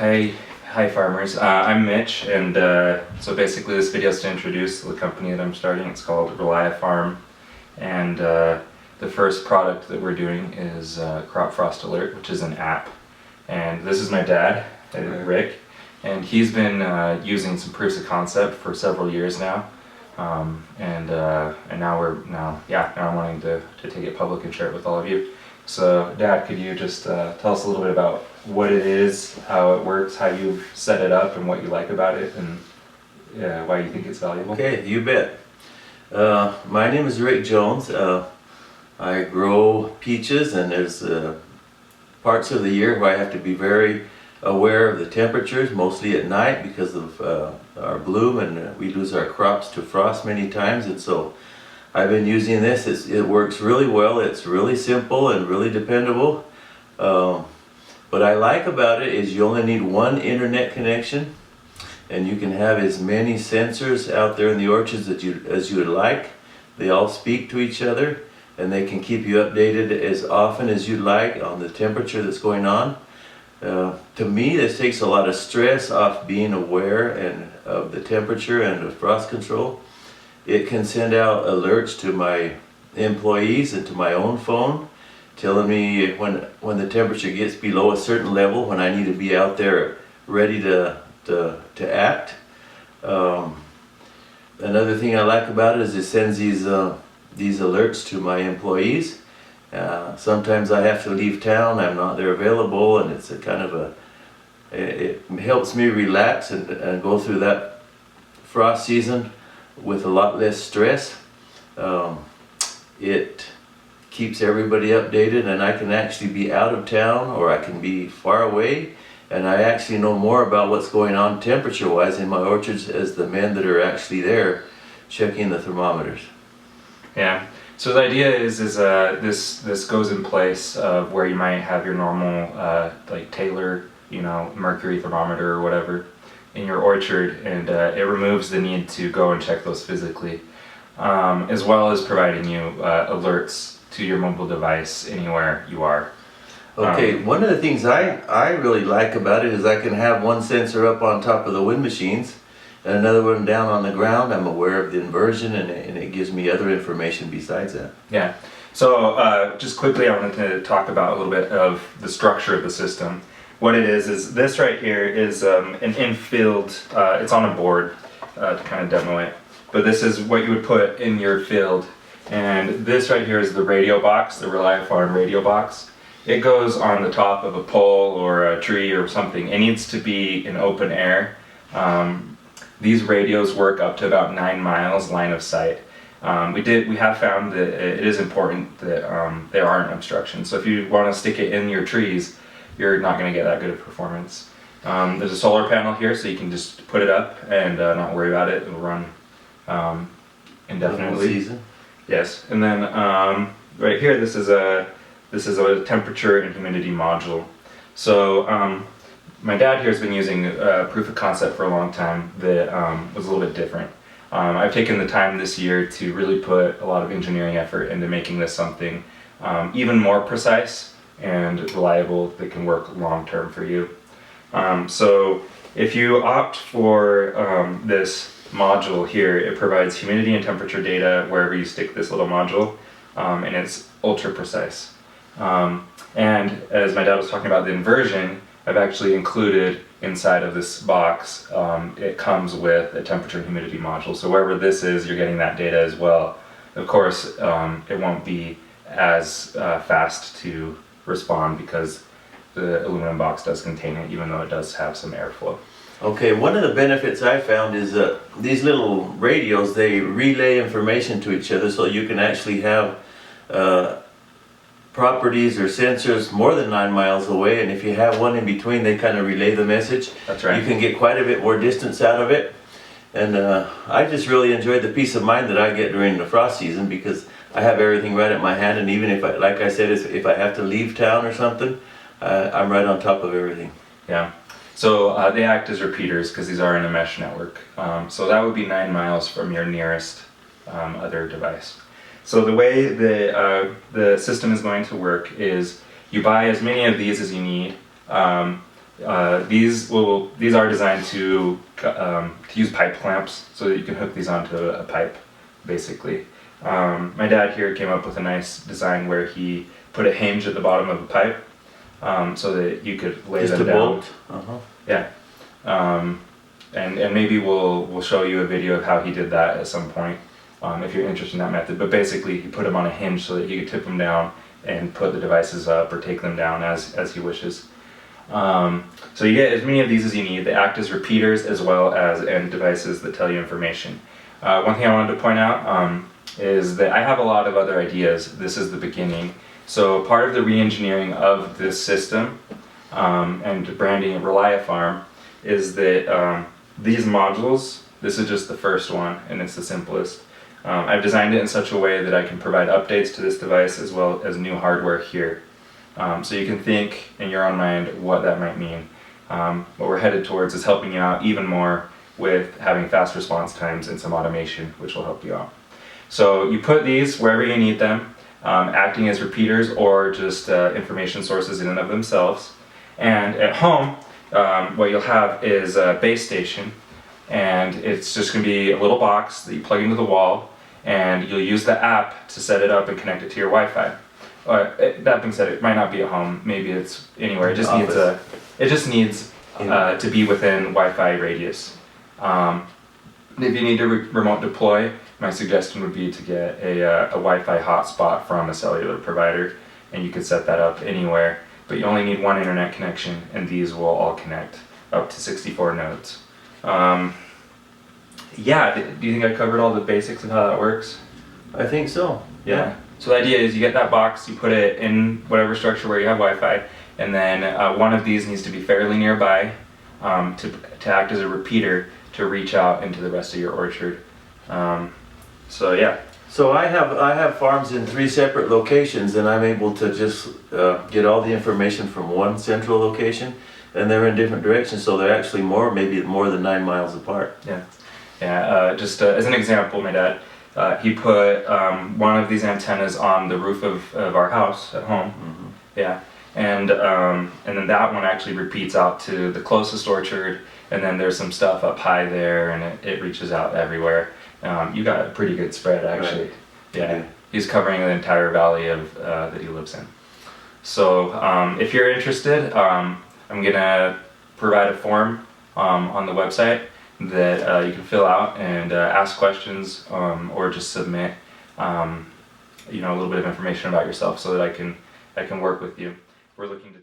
Hi farmers. I'm Mitch, and so basically this video is to introduce the company that I'm starting. It's called RELIAFARM, and the first product that we're doing is CropFrostAlert, which is an app. And this is my dad, Rick, and he's been using some proofs of concept for several years now, and now I'm wanting to take it public and share it with all of you. So, Dad, could you just tell us a little bit about what it is, how it works, how you've set it up, and what you like about it, and why you think it's valuable? Okay, you bet. My name is Rick Jones. I grow peaches, and there's parts of the year where I have to be very aware of the temperatures, mostly at night because of our bloom, and we lose our crops to frost many times, and so I've been using this. It works really well. It's really simple and really dependable. What I like about it is you only need one internet connection, and you can have as many sensors out there in the orchards as you would like. They all speak to each other, and they can keep you updated as often as you'd like on the temperature that's going on. To me, this takes a lot of stress off being aware of the temperature and the frost control. It can send out alerts to my employees and to my own phone, telling me when the temperature gets below a certain level, when I need to be out there ready to act. Another thing I like about it is it sends these alerts to my employees. Sometimes I have to leave town, I'm not there available, and it's it helps me relax and go through that frost season with a lot less stress. It keeps everybody updated, and I can actually be out of town or I can be far away, and I actually know more about what's going on temperature wise in my orchards as the men that are actually there checking the thermometers. Yeah, so the idea is this goes in place of where you might have your normal like Taylor, mercury thermometer or whatever in your orchard, and it removes the need to go and check those physically, as well as providing you alerts to your mobile device anywhere you are. Okay, one of the things I really like about it is I can have one sensor up on top of the wind machines and another one down on the ground. I'm aware of the inversion, and it gives me other information besides that. Yeah, so just quickly I wanted to talk about a little bit of the structure of the system. What it is this right here is an in-field, it's on a board to kind of demo it, but this is what you would put in your field, and this right here is the radio box, the RELIAFARM radio box. It goes on the top of a pole or a tree or something. It needs to be in open air. These radios work up to about 9 miles line of sight. We have found that it is important that there aren't obstructions, so if you want to stick it in your trees, you're not going to get that good of performance. There's a solar panel here, so you can just put it up and not worry about it. It'll run indefinitely. Season. Yes, and then right here, this is a temperature and humidity module. So my dad here has been using proof of concept for a long time that was a little bit different. I've taken the time this year to really put a lot of engineering effort into making this something even more precise and reliable that can work long term for you. So if you opt for this module here, it provides humidity and temperature data wherever you stick this little module, and it's ultra precise. And as my dad was talking about the inversion, I've actually included inside of this box, it comes with a temperature and humidity module. So wherever this is, you're getting that data as well. Of course, it won't be as fast to respond because the aluminum box does contain it, even though it does have some airflow. Okay, one of the benefits I found is that these little radios, they relay information to each other, so you can actually have properties or sensors more than 9 miles away, and if you have one in between, they kind of relay the message. That's right. You can get quite a bit more distance out of it, and I just really enjoyed the peace of mind that I get during the frost season because I have everything right at my hand, and even if like I said, if I have to leave town or something, I'm right on top of everything. Yeah. So they act as repeaters because these are in a mesh network. So that would be 9 miles from your nearest other device. So the way the system is going to work is you buy as many of these as you need. These are designed to use pipe clamps so that you can hook these onto a pipe, basically. My dad here came up with a nice design where he put a hinge at the bottom of the pipe so that you could lay Just them a down. bolt? Yeah. And maybe we'll show you a video of how he did that at some point if you're interested in that method. But basically, he put them on a hinge so that he could tip them down and put the devices up or take them down as he wishes. So you get as many of these as you need. They act as repeaters as well as end devices that tell you information. One thing I wanted to point out is that I have a lot of other ideas. This is the beginning. So part of the re-engineering of this system and branding of RELIAFARM is that these modules, this is just the first one and it's the simplest. I've designed it in such a way that I can provide updates to this device as well as new hardware here. So you can think in your own mind what that might mean. What we're headed towards is helping you out even more with having fast response times and some automation, which will help you out. So you put these wherever you need them, acting as repeaters or just information sources in and of themselves. And at home, what you'll have is a base station, and it's just going to be a little box that you plug into the wall, and you'll use the app to set it up and connect it to your Wi-Fi. That being said, it might not be at home. Maybe it's anywhere. It just needs to be within Wi-Fi radius. If you need to remote deploy, my suggestion would be to get a Wi-Fi hotspot from a cellular provider, and you could set that up anywhere. But you only need one internet connection, and these will all connect up to 64 nodes. Yeah, do you think I covered all the basics of how that works? I think so. Yeah. So the idea is you get that box, you put it in whatever structure where you have Wi-Fi, and then one of these needs to be fairly nearby to act as a repeater to reach out into the rest of your orchard. So yeah. So I have farms in 3 separate locations, and I'm able to just get all the information from one central location, and they're in different directions, so they're actually maybe more than 9 miles apart. Yeah. Yeah. Just as an example, my dad, he put one of these antennas on the roof of our house at home. Mm-hmm. Yeah. And then that one actually repeats out to the closest orchard, and then there's some stuff up high there, and it reaches out everywhere. You got a pretty good spread, actually. Right. Yeah. He's covering the entire valley of that he lives in. So if you're interested, I'm gonna provide a form on the website that you can fill out and ask questions or just submit a little bit of information about yourself so that I can work with you. We're looking to